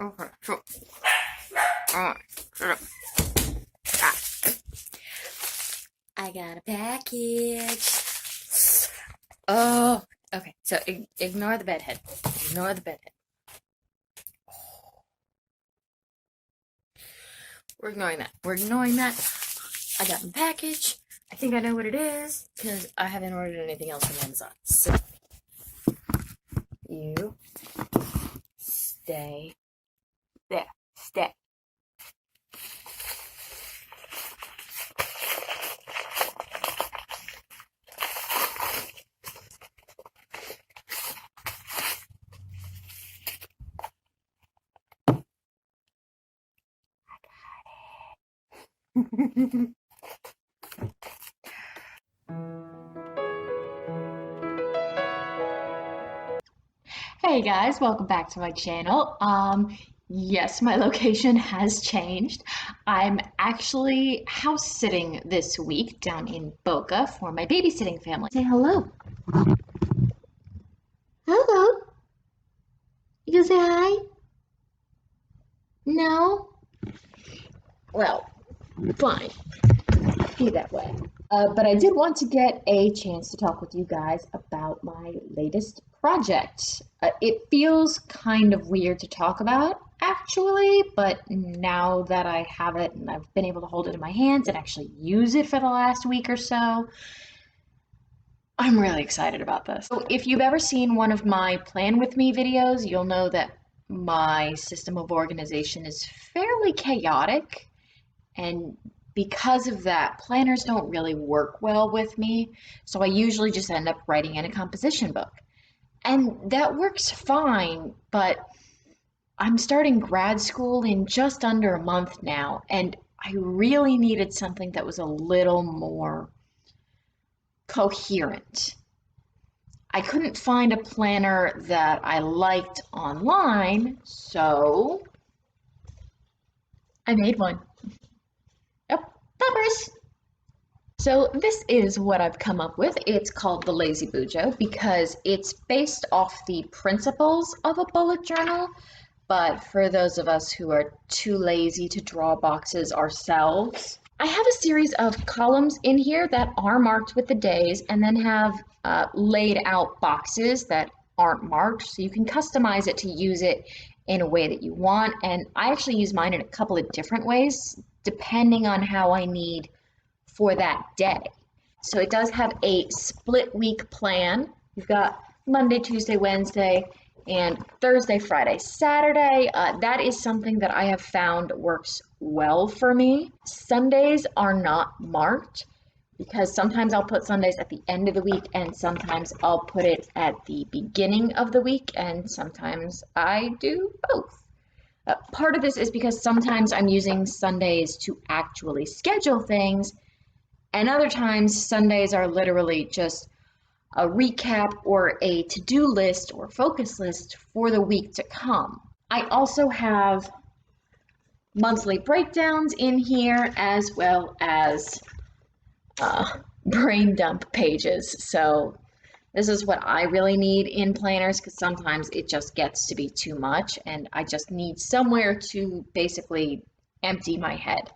Okay, so, alright, shut up. Ah, I got a package. Oh, okay, so ignore the bedhead. Ignore the bedhead. We're ignoring that. We're ignoring that. I got a package. I think I know what it is, because I haven't ordered anything else from Amazon. So, you stay there. Stay. Hey guys, welcome back to my channel. Yes, my location has changed. I'm actually house sitting this week down in Boca for my babysitting family. Say hello. Hello. You can say hi? No? Well, fine. Be that way. But I did want to get a chance to talk with you guys about my latest project. It feels kind of weird to talk about, actually, but now that I have it and I've been able to hold it in my hands and actually use it for the last week or so, I'm really excited about this. So if you've ever seen one of my Plan With Me videos, you'll know that my system of organization is fairly chaotic. And because of that, planners don't really work well with me, so I usually just end up writing in a composition book. And that works fine, but I'm starting grad school in just under a month now, and I really needed something that was a little more coherent. I couldn't find a planner that I liked online, so I made one. Yep, peppers! So this is what I've come up with. It's called the Lazy Bujo because it's based off the principles of a bullet journal, but for those of us who are too lazy to draw boxes ourselves, I have a series of columns in here that are marked with the days and then have laid out boxes that aren't marked, so you can customize it to use it in a way that you want. And I actually use mine in a couple of different ways, depending on how I need for that day. So it does have a split week plan. You've got Monday, Tuesday, Wednesday, and Thursday, Friday, Saturday. That is something that I have found works well for me. Sundays are not marked because sometimes I'll put Sundays at the end of the week and sometimes I'll put it at the beginning of the week, and sometimes I do both. Part of this is because sometimes I'm using Sundays to actually schedule things, and other times, Sundays are literally just a recap or a to-do list or focus list for the week to come. I also have monthly breakdowns in here as well as brain dump pages. So this is what I really need in planners because sometimes it just gets to be too much and I just need somewhere to basically empty my head.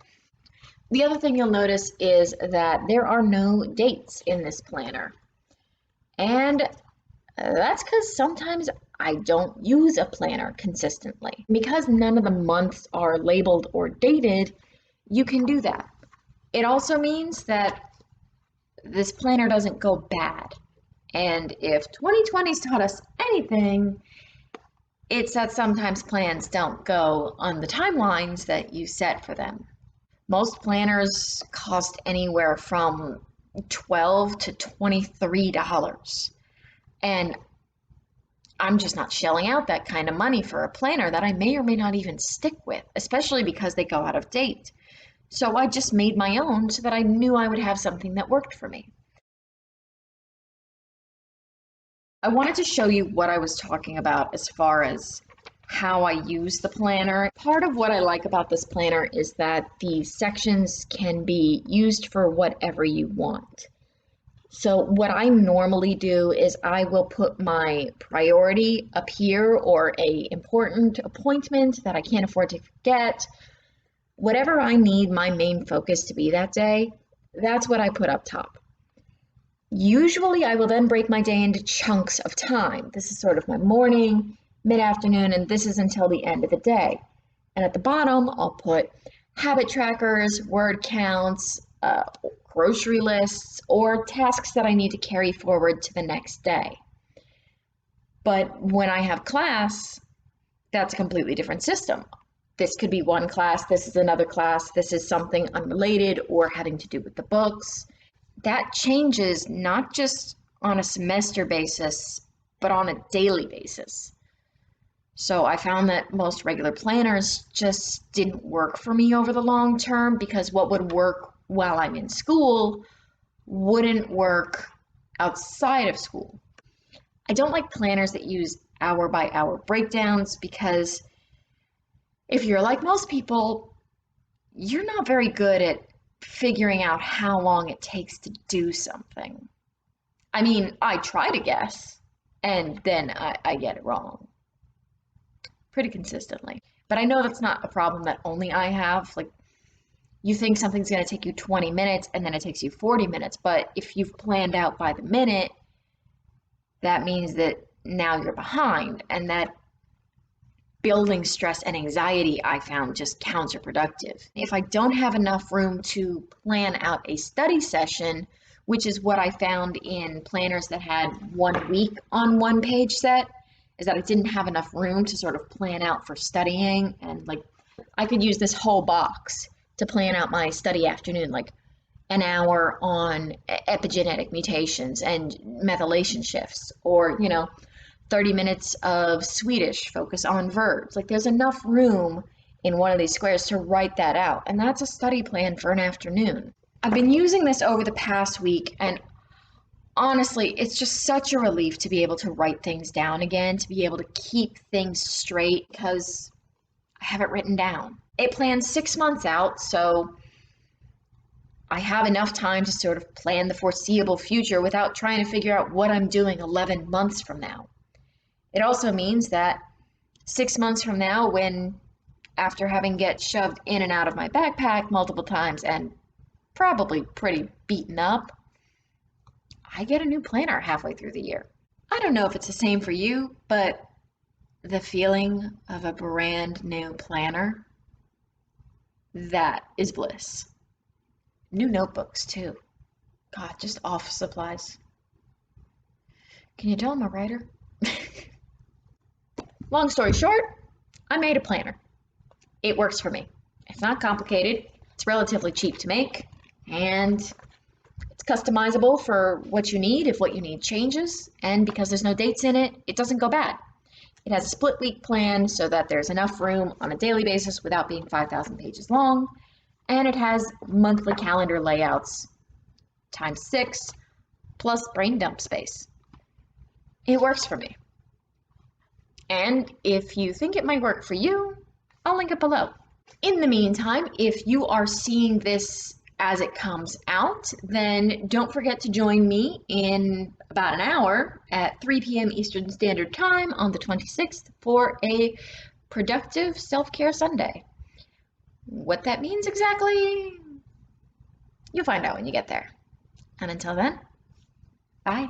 The other thing you'll notice is that there are no dates in this planner. And that's because sometimes I don't use a planner consistently. Because none of the months are labeled or dated, you can do that. It also means that this planner doesn't go bad. And if 2020's taught us anything, it's that sometimes plans don't go on the timelines that you set for them. Most planners cost anywhere from $12 to $23. And I'm just not shelling out that kind of money for a planner that I may or may not even stick with, especially because they go out of date. So I just made my own so that I knew I would have something that worked for me. I wanted to show you what I was talking about as far as how I use the planner. Part of what I like about this planner is that the sections can be used for whatever you want. So what I normally do is I will put my priority up here or a important appointment that I can't afford to forget. Whatever I need my main focus to be that day, that's what I put up top. Usually I will then break my day into chunks of time. This is sort of my morning, mid-afternoon, and this is until the end of the day. And at the bottom, I'll put habit trackers, word counts, grocery lists, or tasks that I need to carry forward to the next day. But when I have class, that's a completely different system. This could be one class, this is another class, this is something unrelated or having to do with the books. That changes not just on a semester basis, but on a daily basis. So I found that most regular planners just didn't work for me over the long term because what would work while I'm in school wouldn't work outside of school. I don't like planners that use hour by hour breakdowns because if you're like most people, you're not very good at figuring out how long it takes to do something. I mean, I try to guess, and then I get it wrong pretty consistently. But I know that's not a problem that only I have. Like, you think something's going to take you 20 minutes and then it takes you 40 minutes, but if you've planned out by the minute, that means that now you're behind, and that building stress and anxiety I found just counterproductive. If I don't have enough room to plan out a study session, which is what I found in planners that had 1 week on one page set, is that I didn't have enough room to sort of plan out for studying, and like I could use this whole box to plan out my study afternoon, like an hour on epigenetic mutations and methylation shifts, or 30 minutes of Swedish, focus on verbs. Like there's enough room in one of these squares to write that out. And that's a study plan for an afternoon. I've been using this over the past week, and honestly, it's just such a relief to be able to write things down again, to be able to keep things straight because I have it written down. It plans 6 months out, so I have enough time to sort of plan the foreseeable future without trying to figure out what I'm doing 11 months from now. It also means that 6 months from now, when after having get shoved in and out of my backpack multiple times and probably pretty beaten up, I get a new planner halfway through the year. I don't know if it's the same for you, but the feeling of a brand new planner, that is bliss. New notebooks too. God, just office supplies. Can you tell I'm a writer? Long story short, I made a planner. It works for me. It's not complicated, it's relatively cheap to make, and it's customizable for what you need if what you need changes, and because there's no dates in it, it doesn't go bad. It has a split week plan so that there's enough room on a daily basis without being 5,000 pages long, and it has monthly calendar layouts times 6 plus brain dump space. It works for me. And if you think it might work for you, I'll link it below. In the meantime, if you are seeing this as it comes out, then don't forget to join me in about an hour at 3 p.m. Eastern Standard Time on the 26th for a productive self-care Sunday. What that means exactly, you'll find out when you get there. And until then, bye.